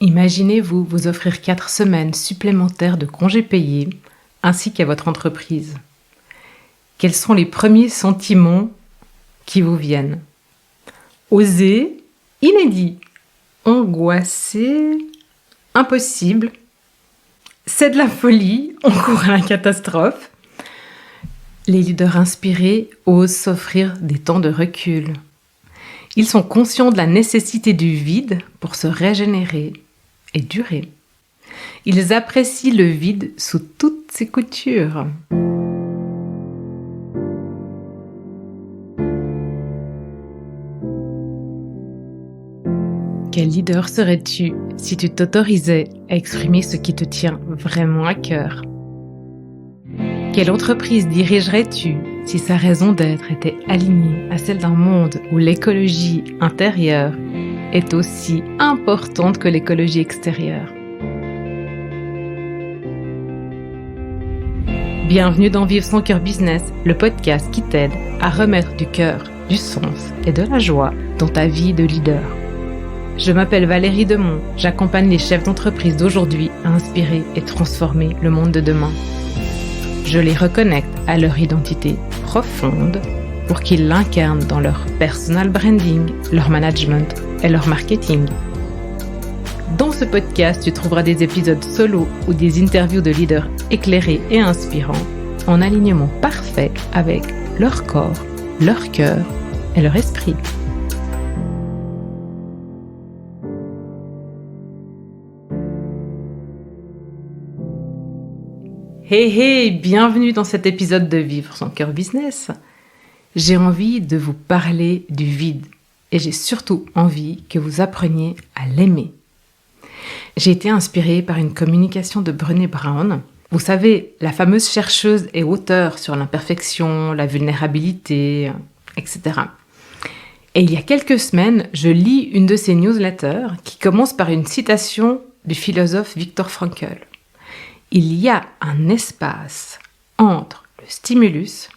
Imaginez-vous vous offrir 4 semaines supplémentaires de congés payés ainsi qu'à votre entreprise. Quels sont les premiers sentiments qui vous viennent? Osé, inédit, angoissé, impossible, c'est de la folie, on court à la catastrophe. Les leaders inspirés osent s'offrir des temps de recul. Ils sont conscients de la nécessité du vide pour se régénérer et durer. Ils apprécient le vide sous toutes ses coutures. Quel leader serais-tu si tu t'autorisais à exprimer ce qui te tient vraiment à cœur? Quelle entreprise dirigerais-tu si sa raison d'être était alignée à celle d'un monde où l'écologie intérieure est aussi importante que l'écologie extérieure? Bienvenue dans Vivre son cœur business, le podcast qui t'aide à remettre du cœur, du sens et de la joie dans ta vie de leader. Je m'appelle Valérie Demont, j'accompagne les chefs d'entreprise d'aujourd'hui à inspirer et transformer le monde de demain. Je les reconnecte à leur identité profonde pour qu'ils l'incarnent dans leur personal branding, leur management et leur marketing. Dans ce podcast, tu trouveras des épisodes solo ou des interviews de leaders éclairés et inspirants en alignement parfait avec leur corps, leur cœur et leur esprit. Hey, bienvenue dans cet épisode de Vivre son cœur business. J'ai envie de vous parler du vide et j'ai surtout envie que vous appreniez à l'aimer. J'ai été inspirée par une communication de Brené Brown. Vous savez, la fameuse chercheuse et auteure sur l'imperfection, la vulnérabilité, etc. Et il y a quelques semaines, je lis une de ses newsletters qui commence par une citation du philosophe Viktor Frankl. Il y a un espace entre le stimulus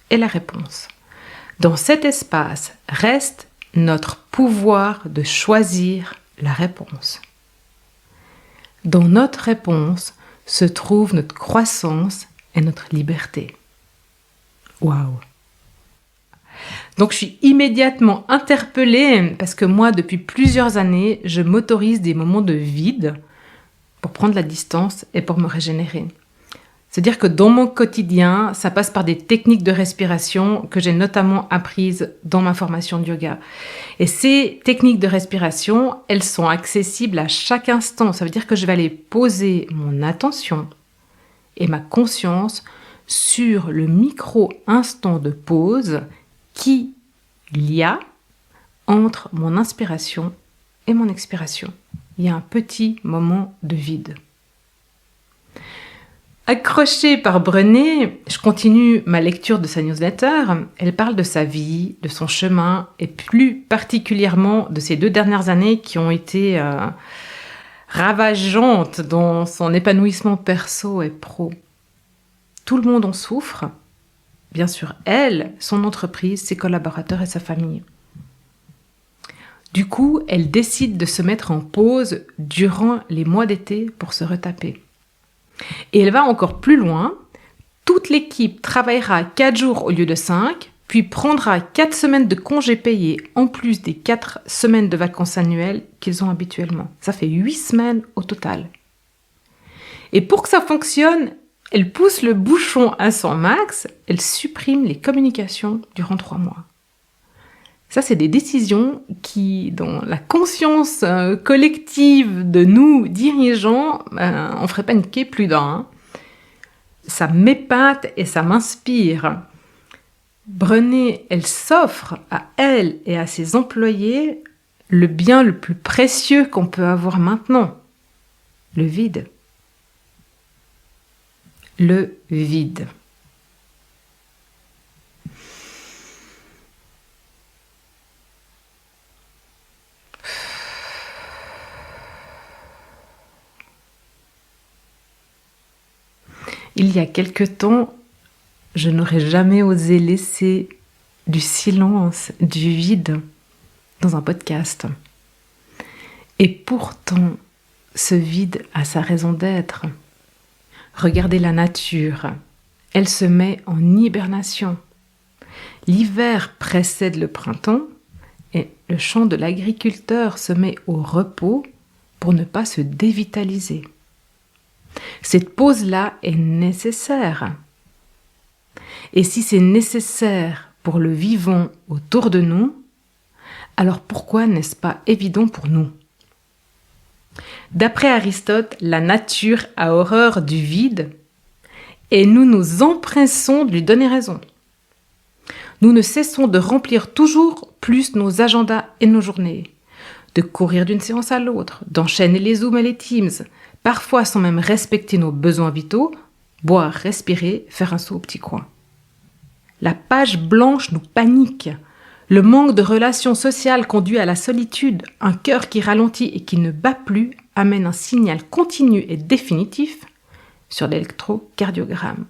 et la réponse. Dans cet espace reste notre pouvoir de choisir la réponse. Dans notre réponse se trouve notre croissance et notre liberté. Waouh! Donc je suis immédiatement interpellée parce que moi, depuis plusieurs années, je m'autorise des moments de vide pour prendre la distance et pour me régénérer. C'est-à-dire que dans mon quotidien, ça passe par des techniques de respiration que j'ai notamment apprises dans ma formation de yoga. Et ces techniques de respiration, elles sont accessibles à chaque instant. Ça veut dire que je vais aller poser mon attention et ma conscience sur le micro-instant de pause qu'il y a entre mon inspiration et mon expiration. Il y a un petit moment de vide. Accrochée par Brené, je continue ma lecture de sa newsletter. Elle parle de sa vie, de son chemin et plus particulièrement de ces 2 dernières années qui ont été ravageantes dans son épanouissement perso et pro. Tout le monde en souffre. Bien sûr, elle, son entreprise, ses collaborateurs et sa famille. Du coup, elle décide de se mettre en pause durant les mois d'été pour se retaper. Et elle va encore plus loin. Toute l'équipe travaillera 4 jours au lieu de 5, puis prendra 4 semaines de congés payés en plus des 4 semaines de vacances annuelles qu'ils ont habituellement. Ça fait 8 semaines au total. Et pour que ça fonctionne, elle pousse le bouchon à son max, elle supprime les communications durant 3 mois. Ça, c'est des décisions qui, dans la conscience collective de nous dirigeants, on ferait paniquer plus d'un. Ça m'épate et ça m'inspire. Brené, elle s'offre à elle et à ses employés le bien le plus précieux qu'on peut avoir maintenant, le vide. Le vide. Il y a quelque temps, je n'aurais jamais osé laisser du silence, du vide dans un podcast. Et pourtant, ce vide a sa raison d'être. Regardez la nature. Elle se met en hibernation. L'hiver précède le printemps et le champ de l'agriculteur se met au repos pour ne pas se dévitaliser. Cette pause-là est nécessaire. Et si c'est nécessaire pour le vivant autour de nous, alors pourquoi n'est-ce pas évident pour nous ? D'après Aristote, la nature a horreur du vide et nous nous empressons de lui donner raison. Nous ne cessons de remplir toujours plus nos agendas et nos journées, de courir d'une séance à l'autre, d'enchaîner les Zooms et les Teams, parfois sans même respecter nos besoins vitaux, boire, respirer, faire un saut au petit coin. La page blanche nous panique. Le manque de relations sociales conduit à la solitude. Un cœur qui ralentit et qui ne bat plus amène un signal continu et définitif sur l'électrocardiogramme.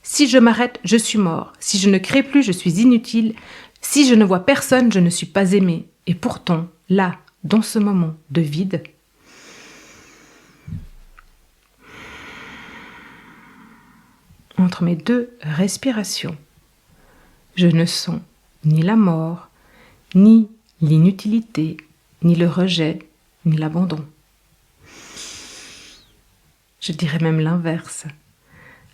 Si je m'arrête, je suis mort. Si je ne crée plus, je suis inutile. Si je ne vois personne, je ne suis pas aimé. Et pourtant, là, dans ce moment de vide, entre mes deux respirations, je ne sens ni la mort, ni l'inutilité, ni le rejet, ni l'abandon. Je dirais même l'inverse.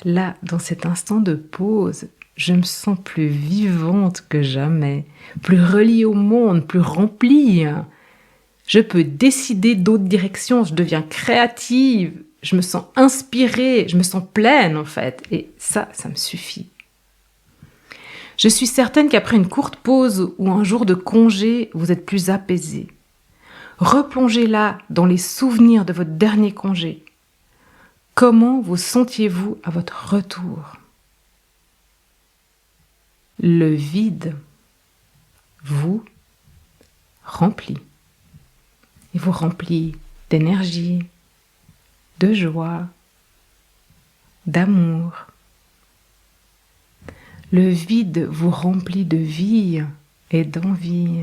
Là, dans cet instant de pause, je me sens plus vivante que jamais, plus reliée au monde, plus remplie. Je peux décider d'autres directions, je deviens créative, je me sens inspirée, je me sens pleine en fait. Et ça me suffit. Je suis certaine qu'après une courte pause ou un jour de congé, vous êtes plus apaisé. Replongez là dans les souvenirs de votre dernier congé. Comment vous sentiez-vous à votre retour ? Le vide vous remplit. Il vous remplit d'énergie, de joie, d'amour. Le vide vous remplit de vie et d'envie.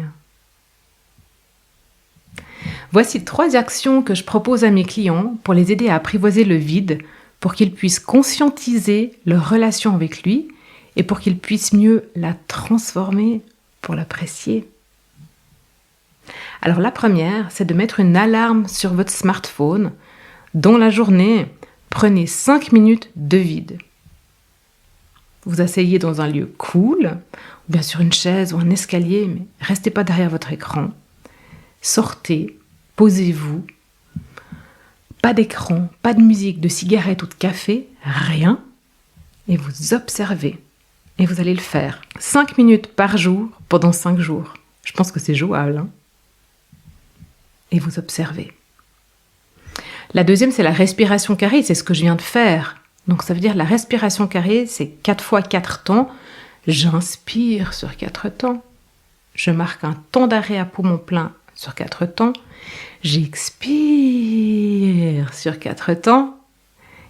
Voici 3 actions que je propose à mes clients pour les aider à apprivoiser le vide, pour qu'ils puissent conscientiser leur relation avec lui et pour qu'ils puissent mieux la transformer pour l'apprécier. Alors la première, c'est de mettre une alarme sur votre smartphone. Dans la journée, prenez 5 minutes de vide. Vous asseyez dans un lieu cool, ou bien sur une chaise ou un escalier, mais restez pas derrière votre écran. Sortez, posez-vous. Pas d'écran, pas de musique, de cigarette ou de café, rien. Et vous observez. Et vous allez le faire 5 minutes par jour pendant 5 jours. Je pense que c'est jouable. Hein ? Et vous observez. La deuxième, c'est la respiration carrée. C'est ce que je viens de faire. Donc ça veut dire la respiration carrée, c'est 4 fois 4 temps. J'inspire sur 4 temps. Je marque un temps d'arrêt à poumon plein sur 4 temps. J'expire sur 4 temps.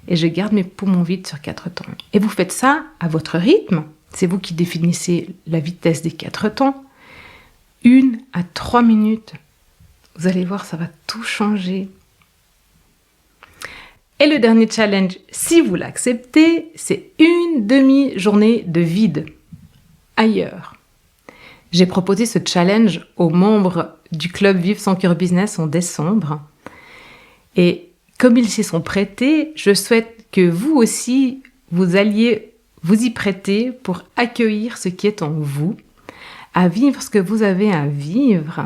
Et je garde mes poumons vides sur 4 temps. Et vous faites ça à votre rythme. C'est vous qui définissez la vitesse des 4 temps. 1 à 3 minutes. Vous allez voir, ça va tout changer. Et le dernier challenge, si vous l'acceptez, c'est une demi-journée de vide ailleurs. J'ai proposé ce challenge aux membres du club Vivre son cœur business en décembre. Et comme ils s'y sont prêtés, je souhaite que vous aussi, vous alliez vous y prêter pour accueillir ce qui est en vous, à vivre ce que vous avez à vivre,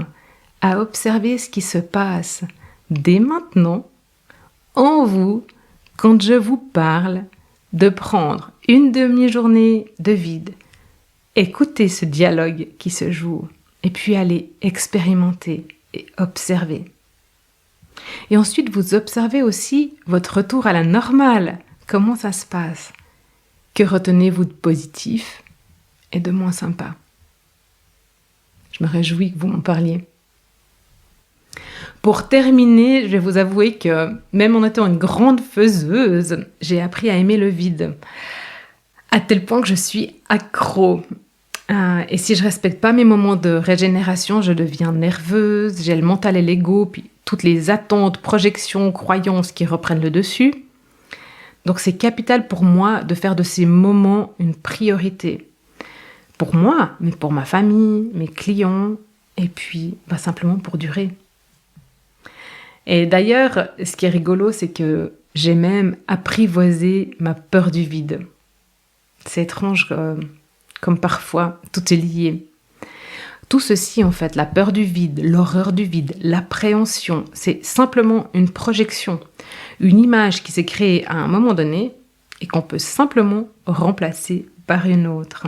à observer ce qui se passe dès maintenant, en vous, quand je vous parle, de prendre une demi-journée de vide, écouter ce dialogue qui se joue, et puis aller expérimenter et observer. Et ensuite, vous observez aussi votre retour à la normale. Comment ça se passe ? Que retenez-vous de positif et de moins sympa ? Je me réjouis que vous m'en parliez. Pour terminer, je vais vous avouer que même en étant une grande faiseuse, j'ai appris à aimer le vide. À tel point que je suis accro. Et si je respecte pas mes moments de régénération, je deviens nerveuse, j'ai le mental et l'ego, puis toutes les attentes, projections, croyances qui reprennent le dessus. Donc c'est capital pour moi de faire de ces moments une priorité. Pour moi, mais pour ma famille, mes clients, et puis simplement pour durer. Et d'ailleurs, ce qui est rigolo, c'est que j'ai même apprivoisé ma peur du vide. C'est étrange comme parfois tout est lié. Tout ceci, en fait, la peur du vide, l'horreur du vide, l'appréhension, c'est simplement une projection, une image qui s'est créée à un moment donné et qu'on peut simplement remplacer par une autre.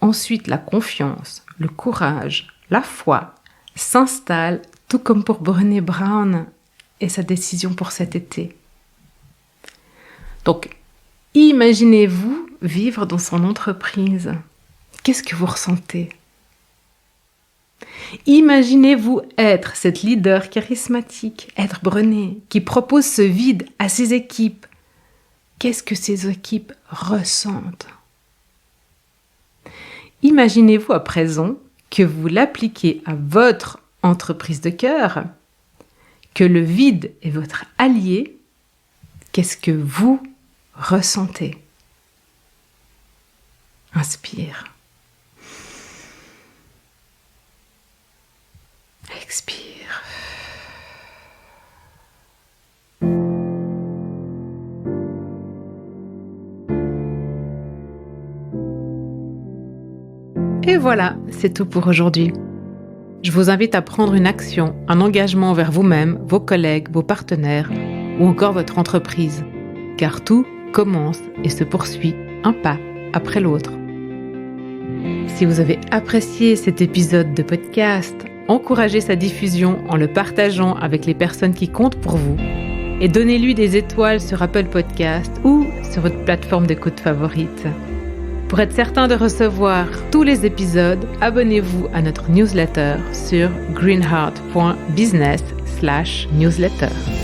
Ensuite, la confiance, le courage, la foi s'installent, tout comme pour Brené Brown et sa décision pour cet été. Donc, imaginez-vous vivre dans son entreprise. Qu'est-ce que vous ressentez ? Imaginez-vous être cette leader charismatique, être Brené, qui propose ce vide à ses équipes. Qu'est-ce que ces équipes ressentent ? Imaginez-vous à présent que vous l'appliquez à votre entreprise de cœur, que le vide est votre allié. Qu'est-ce que vous ressentez ? Inspire. Expire. Et voilà, c'est tout pour aujourd'hui. Je vous invite à prendre une action, un engagement envers vous-même, vos collègues, vos partenaires ou encore votre entreprise. Car tout commence et se poursuit un pas après l'autre. Si vous avez apprécié cet épisode de podcast, encouragez sa diffusion en le partageant avec les personnes qui comptent pour vous et donnez-lui des étoiles sur Apple Podcast ou sur votre plateforme d'écoute favorite. Pour être certain de recevoir tous les épisodes, abonnez-vous à notre newsletter sur greenheart.business/newsletter.